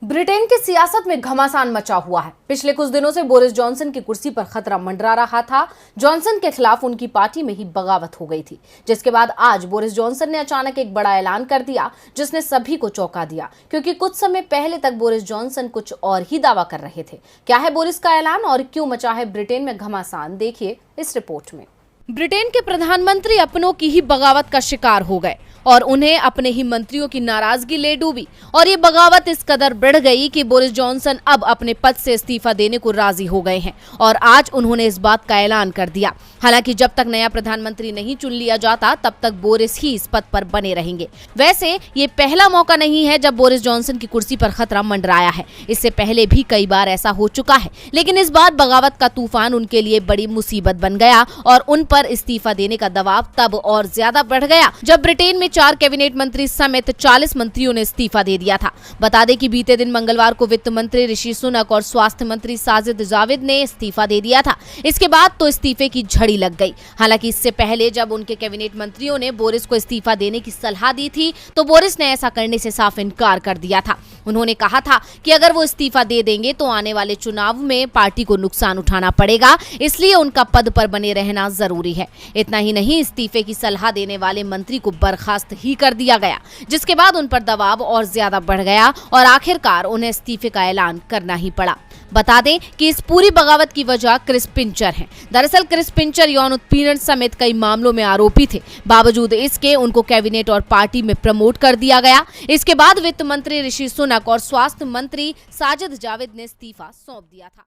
Britain की सियासत में घमासान मचा हुआ है। पिछले कुछ दिनों से बोरिस जॉनसन की कुर्सी पर खतरा मंडरा रहा था। जॉनसन के खिलाफ उनकी पार्टी में ही बगावत हो गई थी, जिसके बाद आज बोरिस जॉनसन ने अचानक एक बड़ा ऐलान कर दिया, जिसने सभी को चौंका दिया। क्योंकि कुछ समय पहले तक बोरिस जॉनसन कुछ और ही दावा कर रहे थे। क्या है बोरिस का ऐलान और क्यों मचा है ब्रिटेन में घमासान, देखिए इस रिपोर्ट में। ब्रिटेन के प्रधानमंत्री अपनों की ही बगावत का शिकार हो गए और उन्हें अपने ही मंत्रियों की नाराजगी ले डूबी और ये बगावत इस कदर बढ़ गई कि बोरिस जॉनसन अब अपने पद से इस्तीफा देने को राजी हो गए हैं और आज उन्होंने इस बात का ऐलान कर दिया। हालांकि जब तक नया प्रधानमंत्री नहीं चुन लिया जाता तब तक बोरिस ही इस पद पर बने रहेंगे। वैसे ये पहला मौका नहीं है जब बोरिस जॉनसन की कुर्सी पर खतरा मंडराया है। इससे पहले भी कई बार ऐसा हो चुका है, लेकिन इस बार बगावत का तूफान उनके लिए बड़ी मुसीबत बन गया और उन पर इस्तीफा देने का दबाव तब और ज्यादा बढ़ गया जब ब्रिटेन में 4 कैबिनेट मंत्री समेत 40 मंत्रियों ने इस्तीफा दे दिया था। बता दें कि बीते दिन मंगलवार को वित्त मंत्री ऋषि सुनक और स्वास्थ्य मंत्री साजिद जाविद ने इस्तीफा दे दिया था। इसके बाद तो इस्तीफे की झड़ी लग गई। हालांकि इससे पहले जब उनके कैबिनेट मंत्रियों ने बोरिस को इस्तीफा देने की सलाह दी थी तो बोरिस ने ऐसा करने से साफ इनकार कर दिया था। उन्होंने कहा था कि अगर वो इस्तीफा दे देंगे तो आने वाले चुनाव में पार्टी को नुकसान उठाना पड़ेगा, इसलिए उनका पद पर बने रहना जरूरी है। इतना ही नहीं, इस्तीफे की सलाह देने वाले मंत्री को बर्खास्त ही कर दिया गया, जिसके बाद उन पर दबाव और ज्यादा बढ़ गया और आखिरकार उन्हें इस्तीफे का ऐलान करना ही पड़ा। बता दें कि इस पूरी बगावत की वजह क्रिस पिंचर है। दरअसल क्रिस पिंचर यौन उत्पीड़न समेत कई मामलों में आरोपी थे। बावजूद इसके उनको कैबिनेट और पार्टी में प्रमोट कर दिया गया। इसके बाद वित्त मंत्री ऋषि सुनक और स्वास्थ्य मंत्री साजिद जाविद ने इस्तीफा सौंप दिया था।